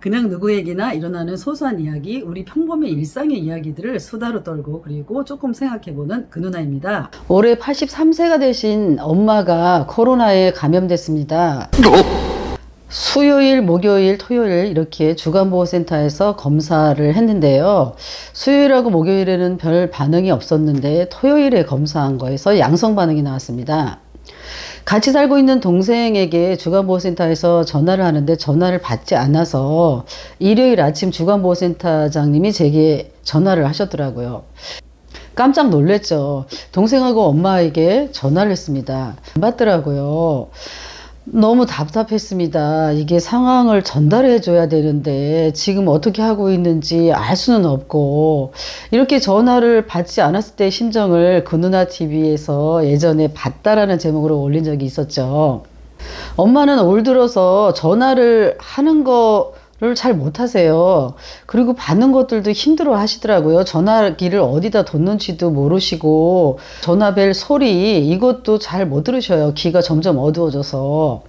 그냥 누구에게나 일어나는 소소한 이야기, 우리 평범의 일상의 이야기들을 수다로 떨고 그리고 조금 생각해보는 그 누나입니다. 올해 83세가 되신 엄마가 코로나에 감염됐습니다. 수요일, 목요일, 토요일 이렇게 주간보호센터에서 검사를 했는데요. 수요일하고 목요일에는 별 반응이 없었는데 토요일에 검사한 거에서 양성 반응이 나왔습니다. 같이 살고 있는 동생에게 주간보호센터에서 전화를 하는데 전화를 받지 않아서 일요일 아침 주간보호센터장님이 제게 전화를 하셨더라고요. 깜짝 놀랐죠. 동생하고 엄마에게 전화를 했습니다. 안 받더라고요. 너무 답답했습니다. 이게 상황을 전달해 줘야 되는데 지금 어떻게 하고 있는지 알 수는 없고, 이렇게 전화를 받지 않았을 때 심정을 그 누나 TV에서 예전에 봤다라는 제목으로 올린 적이 있었죠. 엄마는 올 들어서 전화를 하는 거를 잘 못하세요. 그리고 받는 것들도 힘들어 하시더라고요. 전화기를 어디다 뒀는지도 모르시고, 전화벨 소리 이것도 잘 못 들으셔요. 귀가 점점 어두워져서.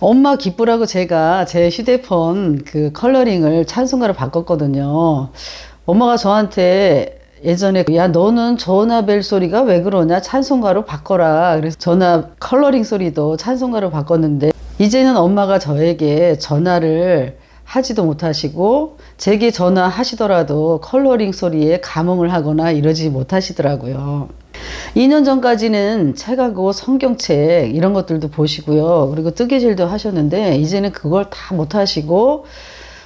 엄마 기쁘라고 제가 제 휴대폰 그 컬러링을 찬송가로 바꿨거든요. 엄마가 저한테 예전에 야 너는 전화벨 소리가 왜 그러냐, 찬송가로 바꿔라. 그래서 전화 컬러링 소리도 찬송가로 바꿨는데, 이제는 엄마가 저에게 전화를 하지도 못하시고 제게 전화하시더라도 컬러링 소리에 감흥을 하거나 이러지 못하시더라고요. 2년 전까지는 책하고 성경책 이런 것들도 보시고요. 그리고 뜨개질도 하셨는데 이제는 그걸 다 못하시고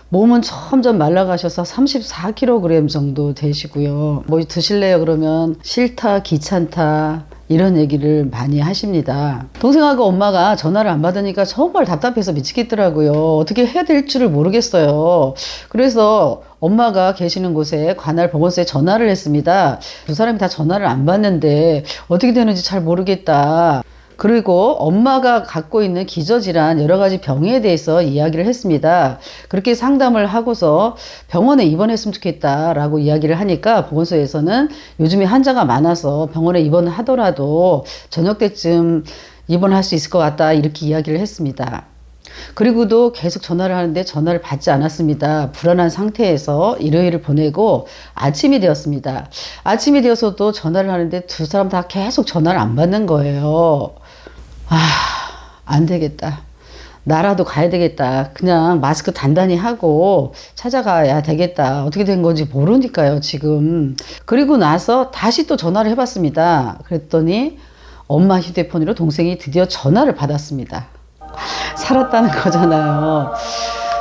몸은 점점 말라가셔서 34kg 정도 되시고요. 뭐 드실래요? 그러면 싫다, 귀찮다 이런 얘기를 많이 하십니다. 동생하고 엄마가 전화를 안 받으니까 정말 답답해서 미치겠더라고요. 어떻게 해야 될 줄을 모르겠어요. 그래서 엄마가 계시는 곳에 관할 보건소에 전화를 했습니다. 두 사람이 다 전화를 안 받는데 어떻게 되는지 잘 모르겠다. 그리고 엄마가 갖고 있는 기저질환 여러 가지 병에 대해서 이야기를 했습니다. 그렇게 상담을 하고서 병원에 입원했으면 좋겠다라고 이야기를 하니까 보건소에서는 요즘에 환자가 많아서 병원에 입원하더라도 저녁 때쯤 입원할 수 있을 것 같다 이렇게 이야기를 했습니다. 그리고도 계속 전화를 하는데 전화를 받지 않았습니다. 불안한 상태에서 일요일을 보내고 아침이 되었습니다. 아침이 되어서도 전화를 하는데 두 사람 다 계속 전화를 안 받는 거예요. 안 되겠다. 나라도 가야 되겠다. 그냥 마스크 단단히 하고 찾아가야 되겠다. 어떻게 된 건지 모르니까요, 지금. 그리고 나서 다시 또 전화를 해봤습니다. 그랬더니 엄마 휴대폰으로 동생이 드디어 전화를 받았습니다. 살았다는 거잖아요.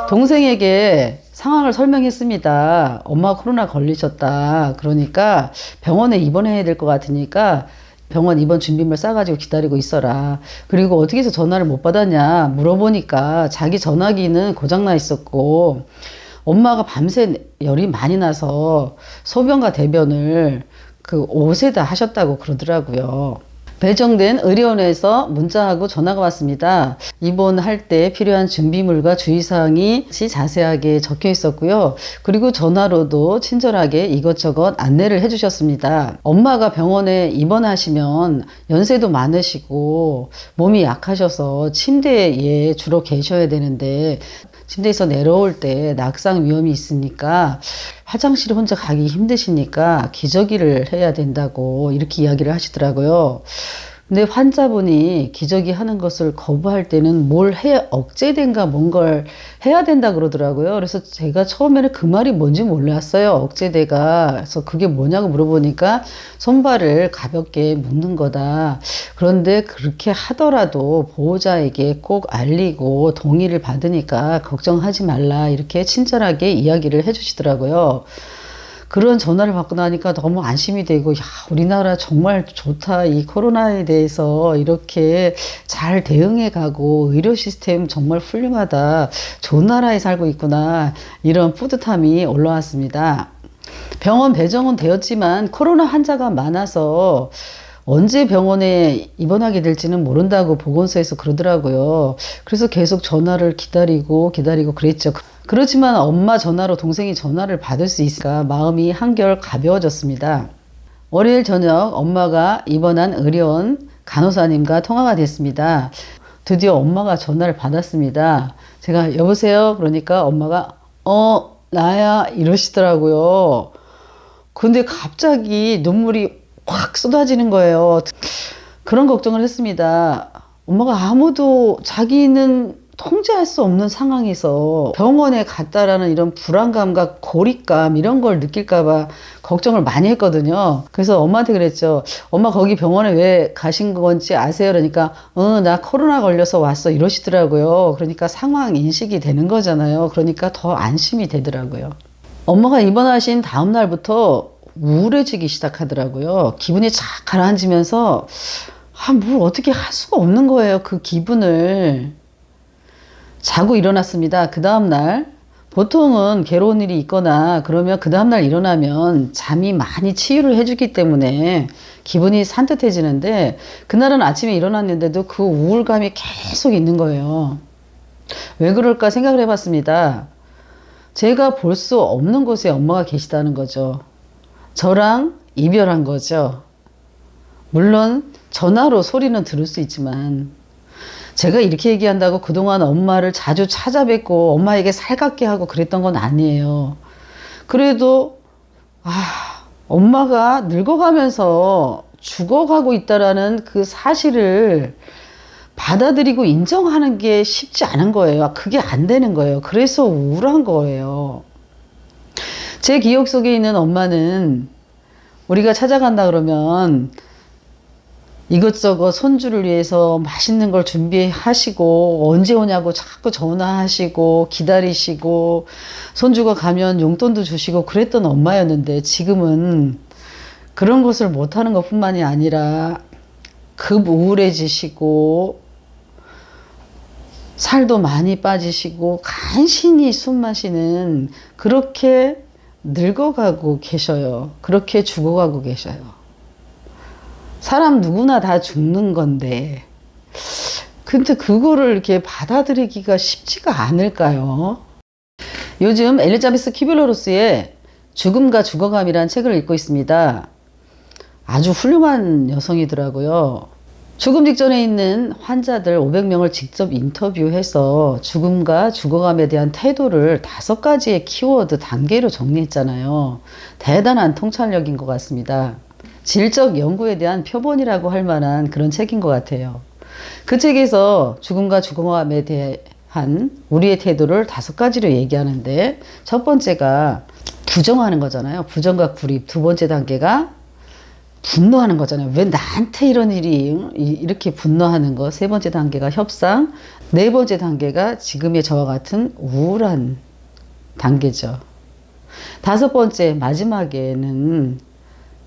동생에게 상황을 설명했습니다. 엄마 코로나 걸리셨다. 그러니까 병원에 입원해야 될 것 같으니까 병원 입원 준비물 싸가지고 기다리고 있어라. 그리고 어떻게 해서 전화를 못 받았냐 물어보니까 자기 전화기는 고장나 있었고 엄마가 밤새 열이 많이 나서 소변과 대변을 그 옷에다 하셨다고 그러더라고요. 배정된 의료원에서 문자하고 전화가 왔습니다. 입원할 때 필요한 준비물과 주의사항이 자세하게 적혀 있었고요. 그리고 전화로도 친절하게 이것저것 안내를 해주셨습니다. 엄마가 병원에 입원하시면 연세도 많으시고 몸이 약하셔서 침대에 주로 계셔야 되는데 침대에서 내려올 때 낙상 위험이 있으니까 화장실 혼자 가기 힘드시니까 기저귀를 해야 된다고 이렇게 이야기를 하시더라고요. 근데 환자분이 기저귀 하는 것을 거부할 때는 뭘 해, 억제된가 뭔가를 해야 된다 그러더라고요. 그래서 제가 처음에는 그 말이 뭔지 몰랐어요. 억제대가. 그래서 그게 뭐냐고 물어보니까 손발을 가볍게 묶는 거다. 그런데 그렇게 하더라도 보호자에게 꼭 알리고 동의를 받으니까 걱정하지 말라. 이렇게 친절하게 이야기를 해주시더라고요. 그런 전화를 받고 나니까 너무 안심이 되고, 야, 우리나라 정말 좋다. 이 코로나에 대해서 이렇게 잘 대응해 가고 의료 시스템 정말 훌륭하다. 좋은 나라에 살고 있구나. 이런 뿌듯함이 올라왔습니다. 병원 배정은 되었지만 코로나 환자가 많아서 언제 병원에 입원하게 될지는 모른다고 보건소에서 그러더라고요. 그래서 계속 전화를 기다리고 그랬죠. 그렇지만 엄마 전화로 동생이 전화를 받을 수 있을까 마음이 한결 가벼워졌습니다. 월요일 저녁 엄마가 입원한 의료원 간호사님과 통화가 됐습니다. 드디어 엄마가 전화를 받았습니다. 제가 여보세요? 그러니까 엄마가 나야 이러시더라고요. 근데 갑자기 눈물이 확 쏟아지는 거예요. 그런 걱정을 했습니다. 엄마가 아무도 자기는 통제할 수 없는 상황에서 병원에 갔다라는 이런 불안감과 고립감 이런 걸 느낄까봐 걱정을 많이 했거든요. 그래서 엄마한테 그랬죠. 엄마 거기 병원에 왜 가신 건지 아세요? 그러니까 나 코로나 걸려서 왔어 이러시더라고요. 그러니까 상황 인식이 되는 거잖아요. 그러니까 더 안심이 되더라고요. 엄마가 입원하신 다음 날부터 우울해지기 시작하더라고요. 기분이 착 가라앉으면서 뭘 어떻게 할 수가 없는 거예요. 그 기분을. 자고 일어났습니다. 그 다음날 보통은 괴로운 일이 있거나 그러면 그 다음날 일어나면 잠이 많이 치유를 해주기 때문에 기분이 산뜻해지는데 그날은 아침에 일어났는데도 그 우울감이 계속 있는 거예요. 왜 그럴까 생각을 해봤습니다. 제가 볼 수 없는 곳에 엄마가 계시다는 거죠. 저랑 이별한 거죠. 물론 전화로 소리는 들을 수 있지만 제가 이렇게 얘기한다고 그동안 엄마를 자주 찾아뵙고 엄마에게 살갑게 하고 그랬던 건 아니에요. 그래도 엄마가 늙어가면서 죽어가고 있다라는 그 사실을 받아들이고 인정하는 게 쉽지 않은 거예요. 그게 안 되는 거예요. 그래서 우울한 거예요. 제 기억 속에 있는 엄마는 우리가 찾아간다 그러면 이것저것 손주를 위해서 맛있는 걸 준비하시고 언제 오냐고 자꾸 전화하시고 기다리시고 손주가 가면 용돈도 주시고 그랬던 엄마였는데 지금은 그런 것을 못하는 것뿐만이 아니라 급 우울해지시고 살도 많이 빠지시고 간신히 숨 마시는 그렇게 늙어가고 계셔요. 그렇게 죽어가고 계셔요. 사람 누구나 다 죽는 건데 근데 그거를 이렇게 받아들이기가 쉽지가 않을까요? 요즘 엘리자베스 키블러-로스의 죽음과 죽어감이라는 책을 읽고 있습니다. 아주 훌륭한 여성이더라고요. 죽음 직전에 있는 환자들 500명을 직접 인터뷰해서 죽음과 죽어감에 대한 태도를 5가지의 키워드 단계로 정리했잖아요. 대단한 통찰력인 것 같습니다. 질적 연구에 대한 표본이라고 할 만한 그런 책인 것 같아요. 그 책에서 죽음과 죽어감에 대한 우리의 태도를 5가지로 얘기하는데 첫 번째가 부정하는 거잖아요. 부정과 구립. 두 번째 단계가 분노하는 거잖아요. 왜 나한테 이런 일이 이렇게 분노하는 거. 세 번째 단계가 협상. 네 번째 단계가 지금의 저와 같은 우울한 단계죠. 다섯 번째 마지막에는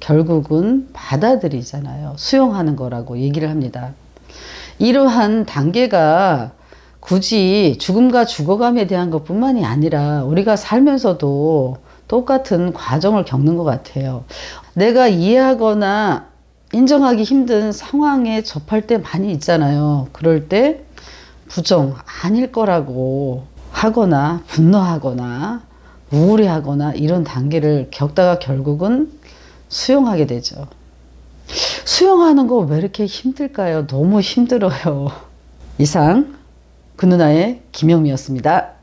결국은 받아들이잖아요. 수용하는 거라고 얘기를 합니다. 이러한 단계가 굳이 죽음과 죽어감에 대한 것뿐만이 아니라 우리가 살면서도 똑같은 과정을 겪는 것 같아요. 내가 이해하거나 인정하기 힘든 상황에 접할 때 많이 있잖아요. 그럴 때 부정 아닐 거라고 하거나 분노하거나 우울해하거나 이런 단계를 겪다가 결국은 수용하게 되죠. 수용하는 거 왜 이렇게 힘들까요? 너무 힘들어요. 이상 그 누나의 김영미였습니다.